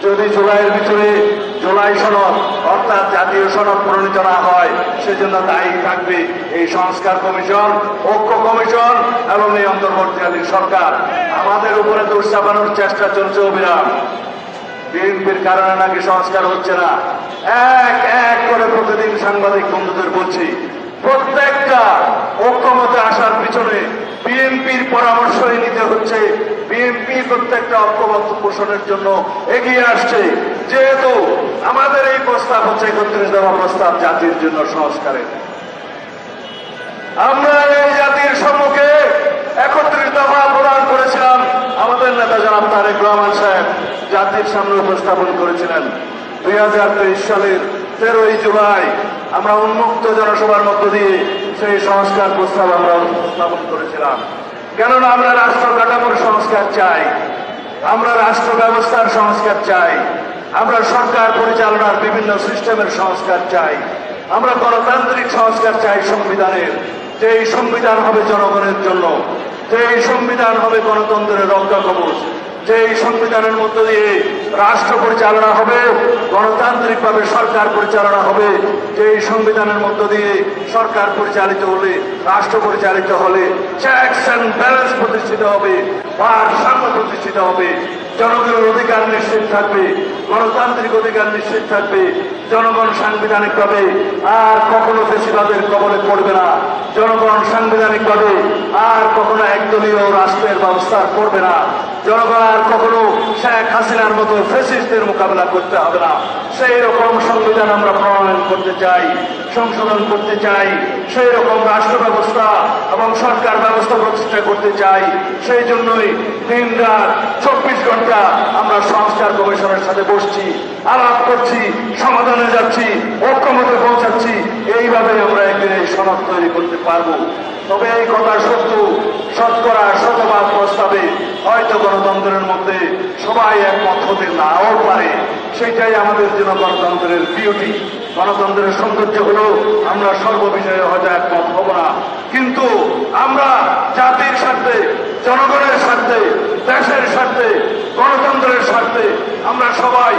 যদি জুলাইয়ের ভিতরে জুলাই সনদ অর্থাৎ জাতীয় সনদ প্রণীত না হয়, সেজন্য দায়ী থাকবে এই সংস্কার কমিশন, ঐক্য কমিশন এবং এই অন্তর্বর্তীকালীন সরকার। আমাদের উপরে দোষ চাপানোর চেষ্টা চলছে অবিরাম। বিএনপির কারণে নাকি সংস্কার হচ্ছে না। এক এক করে প্রতিদিন সাংবাদিক বন্ধুদের বলছি, প্রত্যেকটা ঐক্যমতে আসার পিছনে বিএনপির পরামর্শই নিতে হচ্ছে। বিএনপি প্রত্যেকটা ঐক্যমত পোষণের জন্য এগিয়ে আসছে। যেহেতু আমাদের এই প্রস্তাব হচ্ছে 31 দফা প্রস্তাব জাতির জন্য সংস্কারের, আমরা এই জাতির সম্মুখে 31 দফা প্রদান করেছিলাম। আমাদের নেতা জনাব তারেক রহমান সাহেব জাতির সামনে উপস্থাপন করেছিলেন। 2023 সালের 13ই জুলাই আমরা উন্মুক্ত জনসভার মধ্য দিয়ে সেই সংস্কার প্রস্তাব আমরা উপস্থাপন করেছিলাম। কেননা আমরা রাষ্ট্র কাঠামোর সংস্কার চাই, আমরা রাষ্ট্র ব্যবস্থার সংস্কার চাই, আমরা সরকার পরিচালনার বিভিন্ন সিস্টেমের সংস্কার চাই, আমরা গণতান্ত্রিক সংস্কার চাই সংবিধানের, যে এই সংবিধান হবে জনগণের জন্য, যে এই সংবিধান হবে গণতন্ত্রের রক্ষা কবচ, যে এই সংবিধানের মধ্য দিয়ে রাষ্ট্র পরিচালনা হবে, গণতান্ত্রিকভাবে সরকার পরিচালনা হবে, যে এই সংবিধানের মধ্য দিয়ে সরকার পরিচালিত হলে, রাষ্ট্র পরিচালিত হলে চেকস অ্যান্ড ব্যালেন্স প্রতিষ্ঠিত হবে, ভারসাম্য প্রতিষ্ঠিত হবে, জনগণের অধিকার নিশ্চিত থাকবে, গণতান্ত্রিক অধিকার নিশ্চিত থাকবে, জনগণ সাংবিধানিকভাবে আর কখনো ফেসিবাদের কবলে পড়বে না, জনগণ সাংবিধানিকভাবে আর কখনো একদলীয় রাষ্ট্রের ব্যবস্থা করবে না, জনগণ আর কখনো শেখ হাসিনার মতো ফ্যাসিস্টদের মোকাবেলা করতে হবে না। সেই রকম সংবিধান আমরা প্রণয়ন করতে চাই, সংশোধন করতে চাই, সেই রকম রাষ্ট্র ব্যবস্থা এবং সরকার ব্যবস্থা প্রতিষ্ঠা করতে চাই। সেই জন্যই দিন রাত 24 ঘন্টা আমরা সংস্কার কমিশনের সাথে বসছি, আলাপ করছি, সমাধানে যাচ্ছি, ঐক্যমতে পৌঁছাচ্ছি। এইভাবে আমরা একদিন এই সনদ তৈরি করতে পারবো। তবে এই কথা সত্য, শতকরা শতভাগ প্রস্তাবে হয়তো গণতন্ত্রের মধ্যে সবাই একমত হতে নাও পারে। সেটাই আমাদের জন্য গণতন্ত্রের বিউটি। গণতন্ত্রের সৌন্দর্য হলো আমরা সর্ববিষয়ে হয়তো একমত হব না, কিন্তু আমরা জাতির স্বার্থে, জনগণের স্বার্থে, দেশের স্বার্থে, গণতন্ত্রের স্বার্থে আমরা সবাই